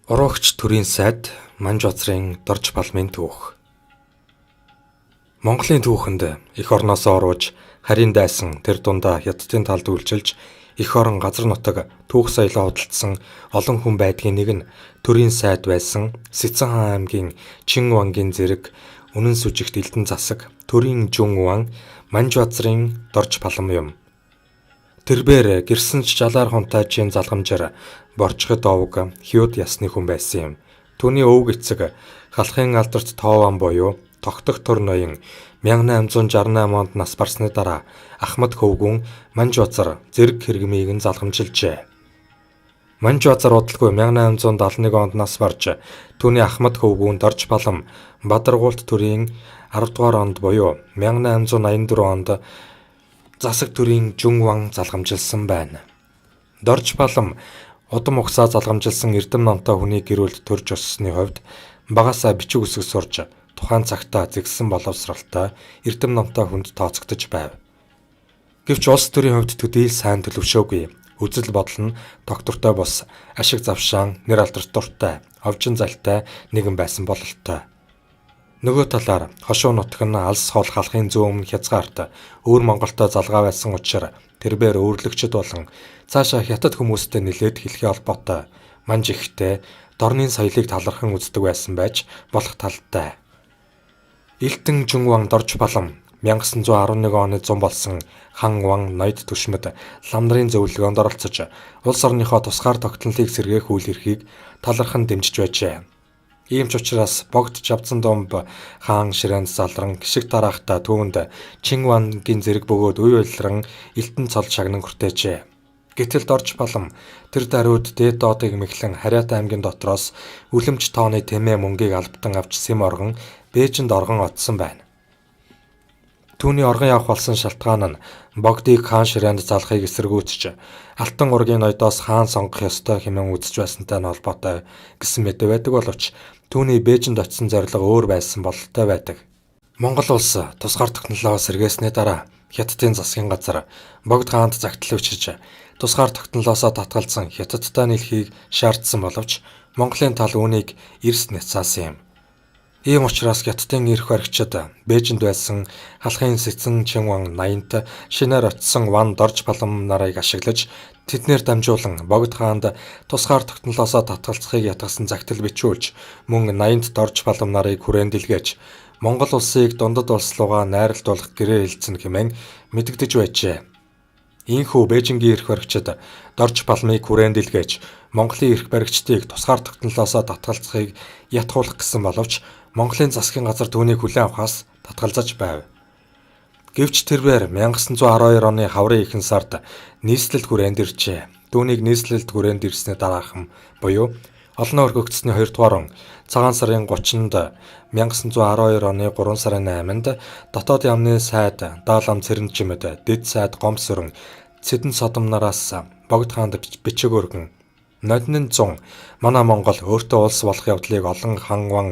Уруугч төрийн сайд Манжуцрын Дорж балмын түүх. Монголын түүхэнд эх орноосоо орууж харийн дайсан тэр дундаа хятадын талд үйлчилж эх орон газар нутаг түүх соёлоо худалдсан олон хүн байдгийн нэг нь төрийн сайд байсан Сэцэн хаан аймгийн Чин Вангийн зэрэг үнэн сүжигт элдэн засаг төрийн Жун Ван Манжуцрын Дорж балам юм. Тэрбээр гэрсэн ч жалаар хунтайчийн залгамжаар борчход овг хьюд ясны хүн байсан юм. Түүний өвөг эцэг халахын алдарт Тоован буюу тогтох тур ноён 1868 онд нас барсны дараа Ахмад хөвгүн Манжуцар зэрэг хэрэгмийг нь залгамжилжээ. Манжуцар удалгүй 1871 онд нас барж түүний Ахмад хөвгүн Дорж балам Бадаргуулт төрийн 10 дугаар онд буюу 1884 онд засаг төрийн Жун Ван залгамжилсан байна. Дорж балам удам угсаа залгамжилсан эрдэм номтой хүний гэрүүлд төрж өссөний хувьд багасаа бичиг үсэг сурж тухайн цагтаа зэгсэн боловсралтай эрдэм номтой хүнд тооцогдож байв. Гэвч улс төрийн хувьд төдийл сайн төлөвшөөгүй. Үзэл бодол нь доктортой бус ашиг завшаан нэр алдарт дуртай овжин залтай нэгэн байсан бололтой. Нөгөө талаар хошуу нутаг нь алс хол халахын зүүн өмнө хязгаарт өвөр Монголтой залгаа байсан учраас тэрбээр өөрлөгчд болон цаашаа хятад хүмүүстэй нэлээд хэлхий холбоотой манж ихтэй дорны соёлыг талархан үздэг байсан байж болох талтай. Элтэн Жун Ван Дорж балам 1911 оны зун болсон хан Ван ноёд түшмэд лам нарын зөвлөгөөнд оролцож улс орныхоо тусгаар тогтнолыг сэргээх үйл хэрхийг талархан дэмжиж байжээ. Ийм ч учраас богд Жавцан Домб хаан ширээнд залран гişиг тараахта түүнд Чин Вангийн зэрэг бөгөөд үе уйлран элтэн цол шагнан хүртээжээ. Гэтэл Дорж балам тэр даруйд дээд доодыг мэхлэн Хариат аймгийн дотроос үлэмж тооны тэмээ мөнгийг албатан авч Сэм оргон Бээжинд оргон оцсон байна. Түүний оргон явах болсон шалтгаан нь богдыг хаан ширээнд залахыг эсэргүүцэж алтан ургийн ноёдоос хаан сонгох ёстой хэмээн үзэж байсантай нь холбоотой гэсэн мэдээ байдаг боловч түүний Бээжинд очисон зорилго өөр байсан бололтой байдаг. Монгол улс тусгаар тогтнолоо сэргээсний дараа Хятадын засгийн газар богд хаанд загтал өчиж тусгаар тогтнолоосоо татгалзсан Хятадтай нийлхийг шаардсан боловч Монголын тал үүнийг эрс няцаасан юм. Ийм учраас Хятадын эрх баригчид Бээжинд байсан халахын Сэцэн Чин Ван 80-т шинээр очисон Ван Дорж балам нарыг ашиглаж тэднэр дамжуулан богд хаанд тусгаар тогтнолоосоо татгалзахыг ятгасан загтал бичүүлж мөн 80-т Дорж балам нарыг хүрээнд илгээж Монгол улсыг дундад улс руугаа найралдуулах гэрээ хэлцэн хэмээн мэдэгдэж байжээ. Ийхүү Бээжингийн эрх баригчид Дорж балмыг хүрээнд илгээж Монголын эрх баригчдыг тусгаар тогтнолоосоо татгалзахыг ятгуулах гэсэн боловч Монголын засгийн газар түүнийг хүлээн авахаас татгалзаж байв. Гэвч тэрбээр 1912 оны хаврын ихэнх сард нийслэлд хүрээнд иржээ. Түүнийг нийслэлд хүрээнд ирсний дараахан буюу олноо өргөгдсөний 2 дугаар он цагаан сарын 30-нд 1912 оны 3 сарын 8-нд дотоод яамны сайд Даалам Цэрэнжимэд дэд сайд Гомсөрөн Цэдэн Содом нараас богд хаанд бичиг өргөн Ноднын 100 манай Монгол өөртөө улс болох явдлыг олон хан Ван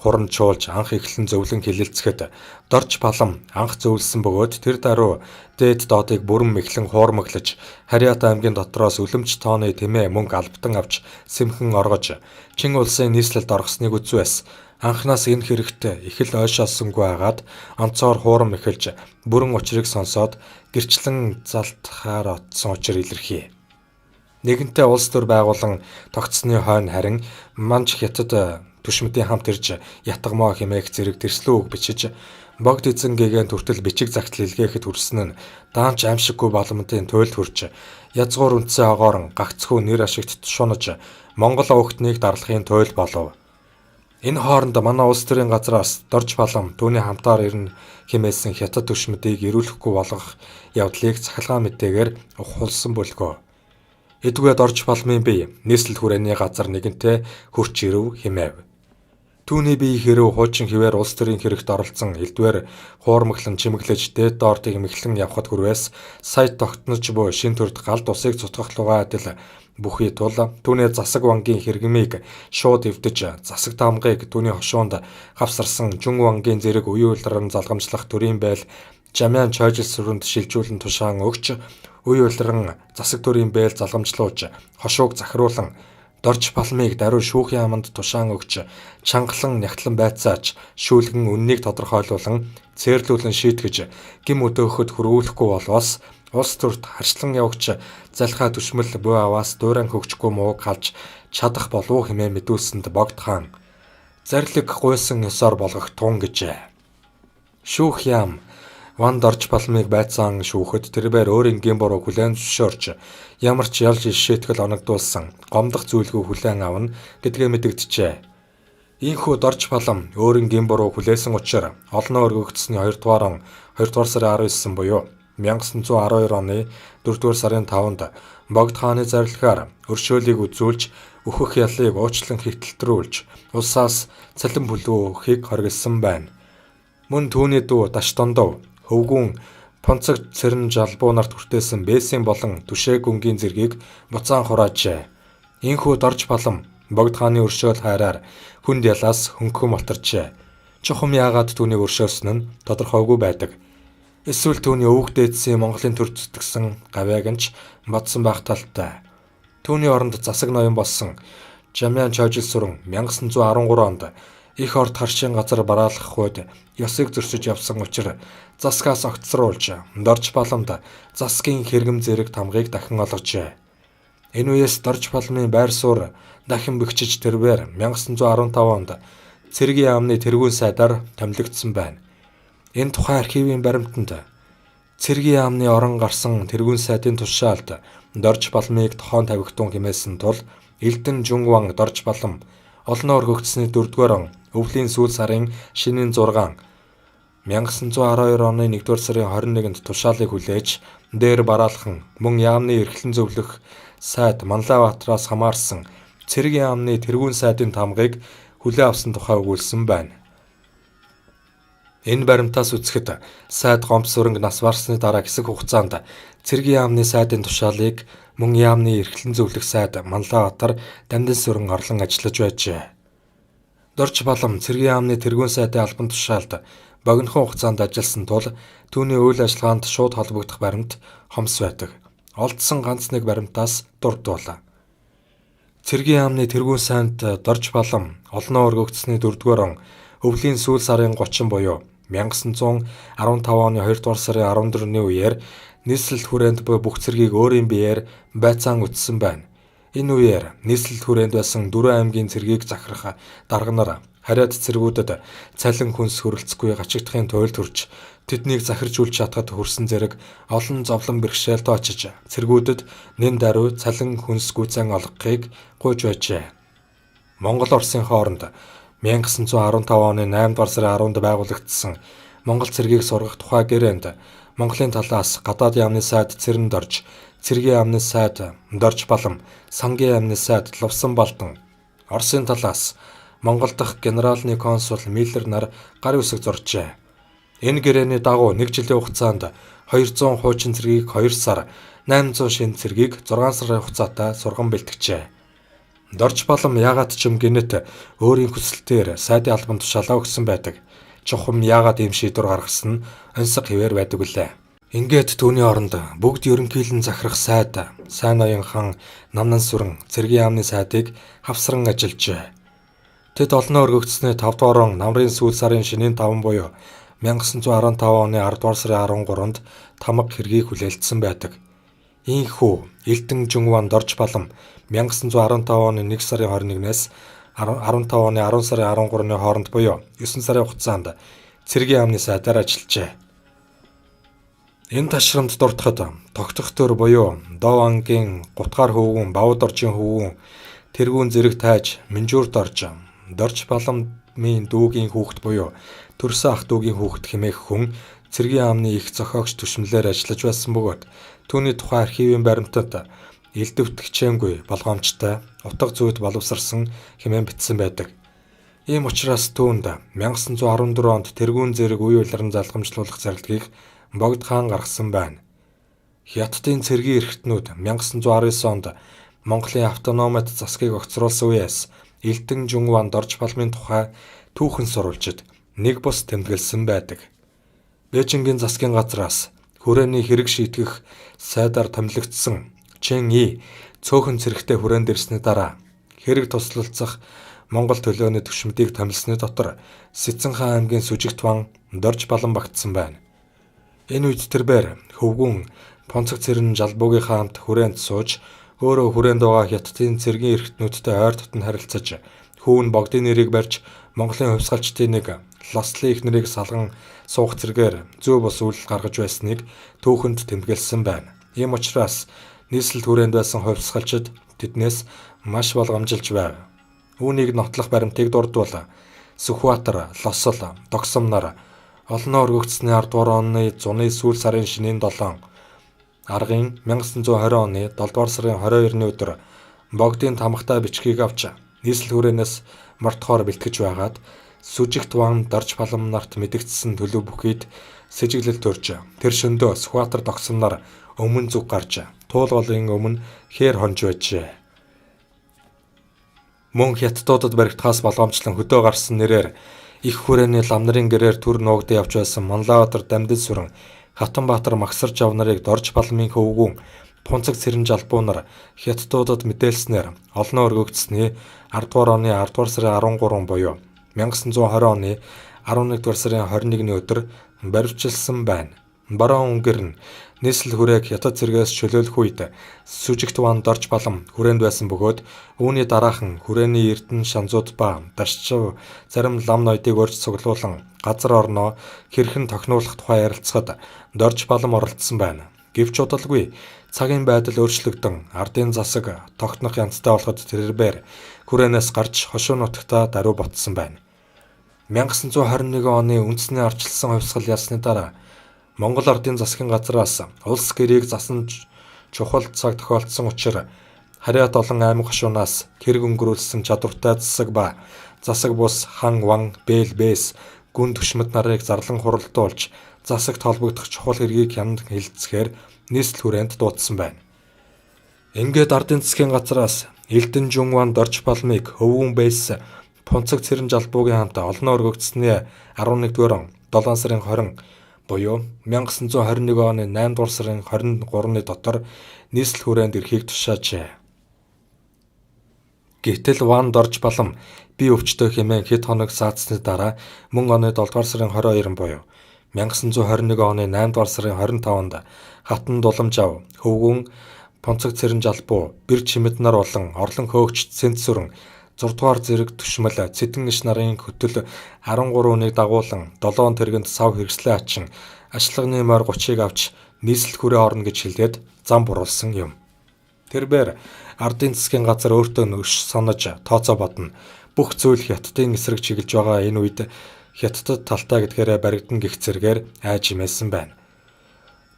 хурамчуулж анх эхлэн зөвлөн хэлэлцэхэд Дорж балам анх зөвлөсөн бөгөөд тэр даруй дээд доодыг бүрэн мэхлэн хуурмаглаж Хариат аймгийн дотроос үлэмж тооны тэмээ мөнгө албатан авч сэмхэн оргож Чин улсын нийслэлд оргосныг үзвээс анхнаас энэ хэрэгт их л ойшоосонгүй агаад онцоор хуурам эхэлж бүрэн учрыг сонсоод гэрчлэн залтахаар отсон учир илэрхий. Нэгэнтээ улс төр байгуулан тогтсны хойно харин манж Хятад түшмэтийн хамт ирж ятгамаа хэмээх зэрэг тэрслэн үг бичиж богд эзэн гэгээн хүртэл бичиг загтал илгээхэд хүрсэн нь даамч аимшиггүй боломтын туйлд хүрч язгуур үндсээ огоорон гагцхүү нэр ашигт шунаж Монгол өвгтнийг дарлахын туйл болов. Энэ хооронд манай улс төрийн газраас Дорж балам түүний хамтаар ирнэ хэмээсэн Хятад түшмэтийг ирүүлэхгүй болгох явдлыг цахилгаан мэдээгээр ухуулсан бөлгөө. Эдгээр Дорж балмын бие нийслэл хүрээний газар нэгэнтээ хурч ирэв хэмээв. Түүний бие хэрв хуучин хിവэр улс төрийн хэрэгт оролцсон элдвэр хуурмаглан чимэглэж дээд доортыг мэхлэн явхад хүрвээс сая тогтнож буй шин төрд галд усыг цутгах лугаа адил бүхий тул түүний засаг Вангийн хэрэгмийг шууд эвдэж засаг таамгыг түүний хошуунд хавсарсан Жун Вангийн зэрэг үе уйлран залгамжлах төрийн байл Жамяан чойжил сүрэнд шилжүүлэн тушаан өгч үе уйлран засаг төрийн байл залгамжлуулж хошууг захируулан Дорж Балмыг даруй шүүхийн аманд тушаан өгч, чангалан нягтлан байцааж, шүүлгэн үннийг тодорхойлуулан, цээрлүүлэн шийтгэж, гим өдөөхөд хүрүүлэхгүй болвоос улс төрт харчлан явагч залхаа түшмэл буй аваас дуурайн хөгжихгүй мууг халж чадах болов хэмээн мэдүүлсэнд Богд хаан зарлиг гуйсан ёсоор болгох тун гэжээ. Шүүх яам Ван Дорж Балмыг байцаан шүүхэд тэрээр өөрийн гин буруу хүлээн зөвшөөрч ямар ч ялж шийтгэл оногдуулсан гомдох зүйлгүй хүлээн авна гэдгээ мэдэгджээ. Ийхүү Дорж Балам өөрийн гин буруу хүлээсэн учраас олноо өргөгдсөний 2 дугаар он 2 дугаар сарын 19 буюу 1912 оны 4 дугаар сарын 5-нд Богд хааны зарлигаар өршөөлийг үзүүлж өөхөх ялыг уучлан хэтэлтрүүлж улсаас цалин бүлүүхийг хоригдсан байна. Мөн түүний дүү Даштондов хөвгүүн Понцог Цэрэн жалбуу нарт хүртээсэн Бээсийн болон Түшээ гүнгийн зэргийг буцаан хураажээ. Ийхүү Дорж Балам Богд хааны өршөөл хайраар хүнд ялаас хөнгөн мотарчээ. Чухам яагаад түүнийг өршөөлсөн нь тодорхойгүй байдаг. Эсвэл түүний өвөг дээдсийн Монголын төр зүтгэсэн гавьяаг нь ч бодсон байх талтай. Түүний оронд засаг ноён болсон Жамяан Чожил сүрэн 1913 онд их орд харшийн газар бараалгах үед ёсыг зөрчиж явсан учраас засгаас огцруулж Дорж Баламд засгийн хэрэгэм зэрэг тамгыг дахин олгожээ. Энэ үеэс Дорж Балмын байр суурь дахин бэхжиж тэрээр 1915 онд Цэргийн яамны тэргүүн сайдаар томилогдсон байна. Энэ тухай архивын баримтанд Цэргийн яамны орон гарсан тэргүүн сайдын тушаалд Дорж Балмыг тохон тавигтун хэмээсэн тул Эрдэнэжүнван Дорж Балам олноо өргөгдсөний 4 дугаар он өвлийн сүүл сарын шинийн 6 1912 оны 1 дугаар сарын 21-нд тушаалыг хүлээж дээр бараалхан мөн яамны эрхлэн зөвлөх сайд Манлайбаатараас хамаарсан Цэргийн яамны тэргүүн сайдын тамгыг хүлээн авсан тухай өгүүлсэн байна. Энэ баримтаас үзэхэд сайд Гомб сүрэнг нас барсны дараа хэсэг хугацаанд Цэргийн яамны сайдын тушаалыг мөн яамны эрхлэн зөвлөх сайд Манлайбаатар Дамдын сүрэн орлон ажиллаж байжээ. Дорж Балам Цэргийн яамны тэргүүн сайдын албан тушаалд богинохон хугацаанд ажилласан тул түүний үйл ажиллагаанд шууд холбогдох баримт хомс байдаг. Олдсон ганц нэг баримтаас дурдвал. Цэргийн яамны тэргүүн сайд Дорж Балам олноо өргөгдсөний 4 дугаар он өвлийн сүүл сарын 30 буюу 1915 оны 2 дугаар сарын 14-ний үеэр нийслэл хүрээнд буй бүх цэргийг өөрийн биеэр байцаан үтсэн байна. Энэ үеэр нийслэл хүрээнд байсан 4 аймгийн цэргийг захирах дарга нар хариад цэргүүдэд цалин хүнс хөрөлцөхгүй гачигдахын туйлд хүрч тэднийг захиржуулж чадхад хүрсэн зэрэг олон зовлон бэрхшээлд очиж цэргүүдэд нэн даруй цалин хүнс гүйцэн олгохыг гуйж байжээ. Монгол Оросын хооронд 1915 оны 8 дугаар сарын 10-нд байгуулагдсан Монгол цэргийг сургах тухай гэрээнд Монголын талаас гадаад яамны сайд Цэрэн Дорж, Цэргийн яамны сайд Дорж Балам, Сангийн яамны сайд Лувсан Балдан, Оросын талаас Монгол дахь генералны консул Миллер нар гар үсэг зуржээ. Энэ гэрээний дагуу 1 жилийн хугацаанд 200 хуучин цэргийг 2 сар, 800 шинэ цэргийг 6 сарын хугацаатай сурган бэлтгэжээ. Дорж Балам яагаад ч юм гинэт өөрийн хүсэлтээр сайдын албан тушаалаа өгсөн байдаг. Чухам яагаад ийм шийдвэр гаргасан нь онцлог хэвээр байдаг үлээ. Ингээд түүний оронд бүгд ерөнхийлөн захирах сайд Сайн ноён хаан Намнан сүрэн Цэргийн яамны сайдыг хавсран ажиллажээ. Тэд олноо өргөгдсөний 5 дугаар он намрын сүүл сарын шинийн 5 буюу 1915 оны 10 дугаар сарын 13-нд тамга хэргийг хүлээлтсэн байдаг. Ийхүү Эрдэнэжүнван Дорж Балам 1915 оны 1 сарын 21-ээс 15 оны 10 сарын 13-ны хооронд буюу 9 сарын хугацаанд Цэргийн яамны сайдаар ажиллажээ. Энэ ташрамд дуртахад тогтох төр буюу Дов ангийн гутгаар хөвгүүн Бавд Оржийн хөвгүүн тэргүүн зэрэг тайж Минжүүр Дорж, Дорж Баламын дүүгийн хүүхэд буюу төрсөн ах дүүгийн хүүхэд хэмээх хүн Цэргийн яамны их зохиогч түшмлээр ажиллаж байсан бөгөөд түүний тухай архивын баримтад элдвэтгэжээнгүй болгоомжтой утга зүйд боловсрсан хэмээн бичсэн байдаг. Ийм учраас түүнд 1914 онд тэргүүн зэрэг үе улиран залгамжлуулах зарилгийг Богд хаан гаргасан байна. Хятадын цэргийн эрхтнүүд 1919 онд Монголын автономит засгийг огцруулсан үеэс Эрдэнэжүнван Дорж Балмын тухай түүхэн сурвалжид нэг бус тэмдэглэсэн байдаг. Бээжингийн засгийн газраас хүрээний хэрэг шийтгэх сайдаар томилогдсон Чэн И цөөхөн цэрэгтэй хүрээнд ирсний дараа хэрэг туслалцах Монгол төлөөний түвшмдийг томилсны дотор Сэцэн хаан аймгийн Сүжигт ван Дорж балан багтсан байна. Энэ үед тэрбээр хөвгүн Понцог цэрэн Жалбуугийнхаа хамт хүрээнд сууж өөрөө хүрээнд байгаа Хятадын цэргийн эрхтнүүдтэй ойр дотн харилцаж хүүн богдын нэрийг барьж Монголын хувьсгалчдын нэг Ласлын эхнэрийг салган суух зэргээр зүй бус үйл гаргаж байсныг түүхэнд тэмдэглэсэн байна. Ийм учраас нийслэл хүрээнд байсан хувьсгалчид тэднээс маш болгоомжилж байв. Үүнийг нотлох баримтыг дурдвал Сүхбаатар, Лосол, Догсом нар олноо өргөгдсөний 10 дугаар оны зуны сүүл сарын шинийн 7 аргын 1920 оны 7 дугаар сарын 22-ны өдөр богдын тамхтай бичгийг авч нийслэл хүрээнээс мартахоор бэлтгэж байгаад Сүжигт ван Дорж балан нарт мэдэгдсэн төлөв бүхийд сэжиглэл төрж тэр шөндөө Сүхбаатар Догсом нар өмнө зүг гарч туулгалын өмнө хээр хонж байжээ. Мөн хятадуудад баригдахаас болгоомжлон хөдөө гарсан нэрээр их хүрээний лам нарын гэрээр төр нуугдсан явж байсан Манлайбаатар Дамдил сүрэн Хатанбаатар Магсар жав нарыг Дорж балмын хөвгүүн Понцог цэрэн Жалбуу нар хятадуудад мэдээлснээр олноо өргөгдсөний 10 дугаар оны 10 дугаар сарын 13 буюу 1920 оны 11 дугаар сарын 21-ний өдөр баривчилсан байна. Баруун өнгөр нь нийслэл хүрээг хятад цэргээс чөлөөлөх үед Сүжигт ван Дорж балан хүрээнд байсан бөгөөд үүний дараахан хүрээний эрдэнэ шанзууд ба дашчив зарим лам ноёдыг өрж цуглуулan газар орноо хэрхэн тохиноолох тухай ярилцахад Дорж балан оролцсон байна. Гэвч удалгүй цагийн байдал өөрчлөгдөн ардын засаг тогтнох янзтай болоход тэрбээр хүрээнээс гарч хошуу нутагтаа даруй ботсон байна. 1921 оны үндэсний арчилсан хувьсгал ялсны дараа Монгол ардын засгийн газраас улс гэрээг засан чухал цаг тохиолдсон учраас харьяат олон аймаг хошуунаас хэрэг өнгөрүүлсэн чадвартай засаг ба засаг бус хан ван бэл бэс гүн түшмэд нарыг зарлан хуралдуулж засагт холбогдох чухал хэргийг хянд хилцэхээр нийслэл хүрээнд дуудсан байна. Ингээд ардын засгийн газраас Элдэн Жун ван Дорж балмыг хөвгүүн бэс Понцог цэрэн Жалбуугийн хамт олноо өргөгдсөний 11-р 7 сарын 20 буюу 1921 оны 8 дугаар сарын 23-ны дотор нийслэл хүрээнд эрхийг тушаажээ. Гэтэл ван Дорж балан бие өвчтөй хэмээн хэд хоног саацсны дараа мөн оны 7 дугаар сарын 22 буюу 1921 оны 8 дугаар сарын 25-нд хатан дуламж ав хөвгүүн Понцог цэрэн Жалбуу бэр чимэд нар болон орлон хөөгчд Сэнт сүрэн 6 дугаар зэрэг түшмэл Цэдэн иш нарын хөтөл 13 үнийг дагуулan 7 тэргэнд сав хэрэгслээ ачин ашлагны морь 30-ыг авч нийслэл хүрээ орно гэж хэлээд зам буруулсан юм. Тэрбээр ардын засгийн газар өөртөө нөш санаж тооцоо бодно. Бүх зүйл хятадын эсрэг чиглэж байгаа энэ үед хятадд талтай гэдгээрээ баригдан гих зэргээр айж имээсэн байна.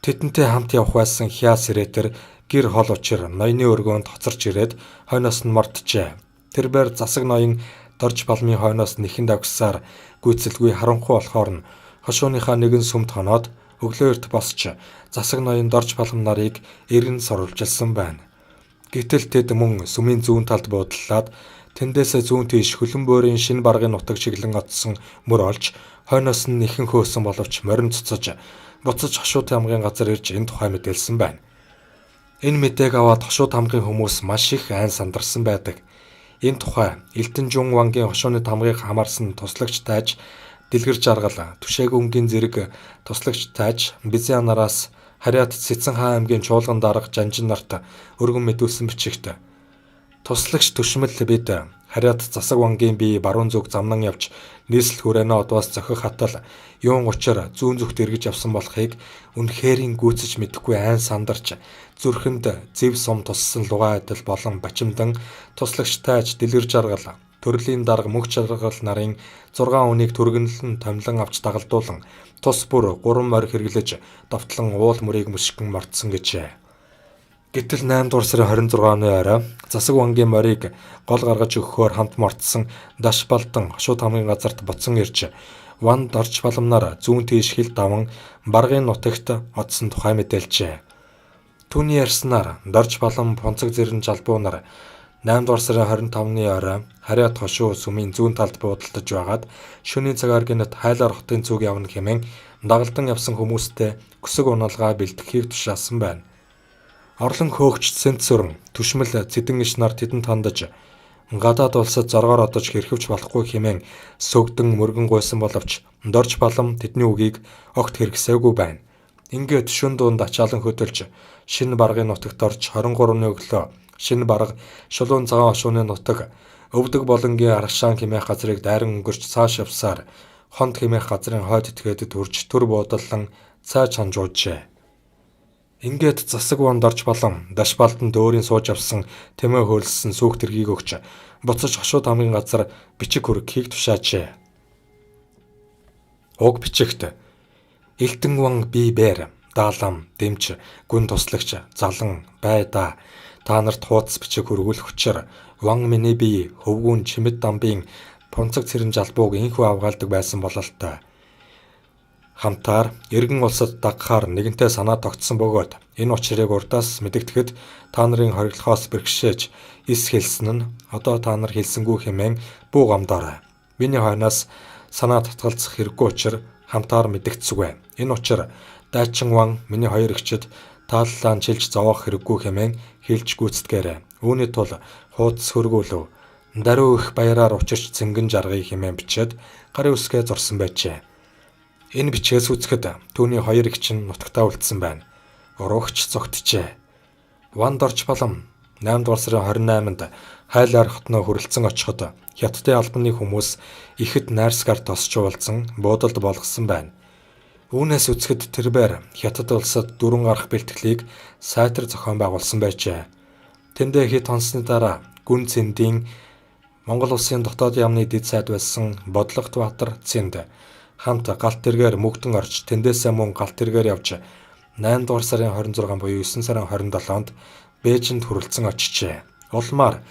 Тэдэнтэй хамт явах байсан хяа сэрэтэр гэр хол учир ноёны өргөөнд хоцорч ирээд хойноос нь морджээ. Тэрбээр засаг ноён Дорж балмын хойноос нэхэн давгсаар гүйцэлгүй харанхуй болохоор нь хошууныхаа нэгэн сүмд хоноод өглөөрт босч засаг ноён Дорж балан нарыг эргэн сорвжилсан байна. Гэтэл тэд мөн сүмийн зүүн талд буудлаад тэндээс зүүн тийш хөлөн бөөрийн шинэ баргын нутаг чиглэн оцсон мөр олж хойноос нь нэхэн хөөсөн боловч морин цуцаж буцаж хошуут хамгын газар ирж энэ тухай мэдээлсэн байна. Энэ мэдээг аваад хошуут хамгын хүмүүс маш их айн сандарсан байдаг. Энэ тухай Элдэн Жун вангийн хошууны тамгыг хамаарсан туслагч тайж дэлгэрж аргал түшээг өнгийн зэрэг туслагч тайж Бизян нараас харьяат Сэцэн хаан аймгийн чуулган дарга жанжин нарт өргөн мэдүүлсэн бичигт туслагч түшмэл бид харьяат засаг вангийн бие баруун зүг замнан явж нийслэл хүрээнээ одоос зохих хатал юун учир зүүн зүгт эргэж явсан болохыг үнэхэрийн гүйцэж мэдэхгүй айн сандарч зүрхэнд зэв сум туссан лугай адил болон бачимдан туслагч тайж дэлгэрж аргал төрлийн дарга мөнх чаргал нарын 6 үнийг түргэнлэн томилон авч дагалдуулан тус бүр 3 морь хэрэглэж довтлон уул мөрийг мөшгөн мортсон гэжээ. Гэтэл 8 дугаар сарын 26-ны орой засаг вангийн морийг гол гаргаж өгөхөөр хамт мортсон Даш балдан хошуут хамгын газарт буцан ирж ван Дорж баламнаар зүүн тийш хил даван баргын нутагт одсон тухай мэдээлжээ. Түүний ярьснаар Дорж балан Понцог цэрэн Жалбуу нар 8 дугаар сарын 25-ны орой харьяат хошуу сүмийн зүүн талд буудалдаж байгаад шөнийн цагаар гинэт хайлаар хотын зүг явна хэмээн дагалдан явсан хүмүүстэй көсөг уналгаа бэлтгэхийг тушаасан байна. Орлон хөөгч Сэнт сүрэн түшмэл Цэдэн иш нар тэдэнд хандаж гадаад улсад зоргоор одож хэрхэвч болохгүй хэмээн сөгдөн мөргөн гуйсан боловч Дорж Балам тэдний үгийг огт хэрэгсээгүй байна. Ингээд шүн дунд ачаалан хөдөлж шинэ баргын нутагт орж 23-ны өглөө шинэ барга шулуун цагаан хошууны нутаг өвдөг болонгийн аргашаан хэмээх газрыг дайран өнгөрч цааш явсаар хонд хэмээх газрын хойд этгээдэд хүрч төр буудаллан цайж ханжууджээ. Ингээд засаг ванд Дорж Балам Дашбалтанд өөрийн сууж авсан тэмээ хөөлсөн сүх тэргийг өгч буцаж хошууд хамгийн газар бичиг хүргэхийг тушаажээ. Уг бичигт Элтэн ван би бээр даалам дэмч гүн туслагч залан байда та нарт хуудас бичиг хүргүүлэх учир ван миний бие хөвгүүн чимэд дамбын пунцаг цэрэн жалбууг инхүү авгаалдаг байсан бололтой. Хамтаар эргэн улсад дагахаар нэгэнтээ санаа тогтсон бөгөөд энэ учрыг урдаас мэдэгдэхэд та нарын хориглохоос бэрхшээж эс хэлсэн нь одоо та нар хэлсэнгүй хэмээн бүү гомдоорой. Миний хойноос санаа татгалзах хэрэггүй учир хамтаар мэдэгдсүгэ. Энэ учир Дайчин ван миний хоёр эгчид тааллаа чилж зовоох хэрэггүй хэмээн хэлж гүйцэтгээрэй. Үүний тул хуудас хөргүүлв. Даруй их баяраар учирч цэнгэн жаргая хэмээн бичээд гарын үсгээ зурсан байжээ. Энэ бичгээс үзэхэд түүний хоёр эгч нь нутагтаа үлдсэн байна. Уруугч зогтжээ. Ван Дорж Балам 8 дугаар сарын 28-нд Хайлаар хотноо хүрэлцэн очиход Хятадын албаны хүмүүс ихэд найрсгаар тосч уулзсан буудалд болгосон байна. Үүнээс үзэхэд тэрбээр Хятад улсад дөрвөн гарах бэлтгэлийг сайтар зохион байгуулсан байжээ. Тэндээ хэд хонсны дараа гүн цэндийн Монгол улсын дотоодын яамны дэд сайд байсан Бодлогот Баатар Цэнд хамт галт тэргээр мөгдөн орж тэндээсээ мөн галт тэргээр явж 8 дугаар сарын 26 буюу 9 сарын 27-нд Бээжинд хүрэлцэн очижээ. Улмаар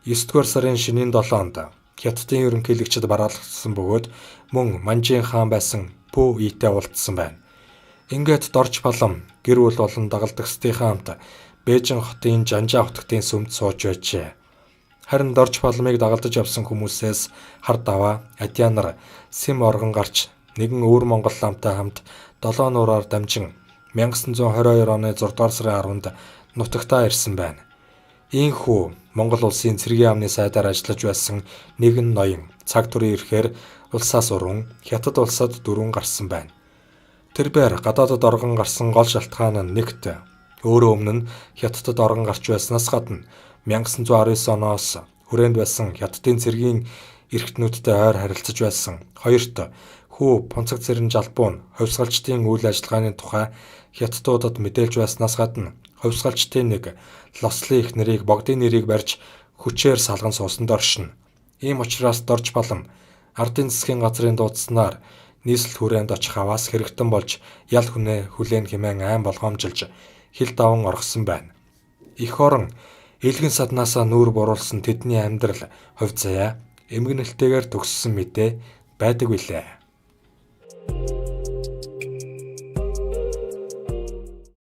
9 дугаар сарын шөнийн 7-нд Хятадын ерөнхийлөгчд бараалгасан бөгөөд мөн Манжин хаан байсан Пүү Ийтэй уулзсан байна. Ингээд Дорж Балам гэр бүл болон дагалдагчдынхаа хамт Бээжин хотын Жанжаа хотгтын сүмд сууж байжээ. Харин Дорж Баламыг дагалдаж явсан хүмүүсээс хар даваа Адианар Сэм оргон гарч нэгэн өвөр Монгол ламтай хамт 7 нуураар дамжин 1922 оны 6 дугаар сарын 10-нд нутагтаа ирсэн байна. Ийхүү Монгол улсын цэргийн яамны сайдаар ажиллаж байсан нэгэн ноён цаг төрийн ирэхээр улсаас уран Хятад улсад дөрвөн гарсан байна. Тэрбээр гадаадд оргон гарсан гол шалтгаан нь нэгт өөрөө өмнө нь Хятадд оргон гарч байснаас гадна 1919 оноос хүрээнд байсан Хятадын цэргийн эрхтнүүдтэй ойр харилцаж байсан. Хоёрт хүү Пунцаг цэрэн жалбуу нь хувьсгалчдын үйл ажиллагааны тухай Хятадуудад мэдээлж байснаас гадна хувьсгалчдын нэг Лослын их нэрийг богдын нэрийг барьж хүчээр салган суусанд оршино. Ийм учраас Дорж Балам ардын засгийн газрын дуудснаар нийслэл хүрээнд очих аваас хэрэгтэн болж ял хүнээ хүлээн хэмээн айн болгоомжилж хил даван оргосон байна. Эх орон элгэн саднаасаа нүүр буруулсан тэдний амьдрал хувь заяа эмгэнэлтэйгээр төгссөн мэдээ байдаг билээ.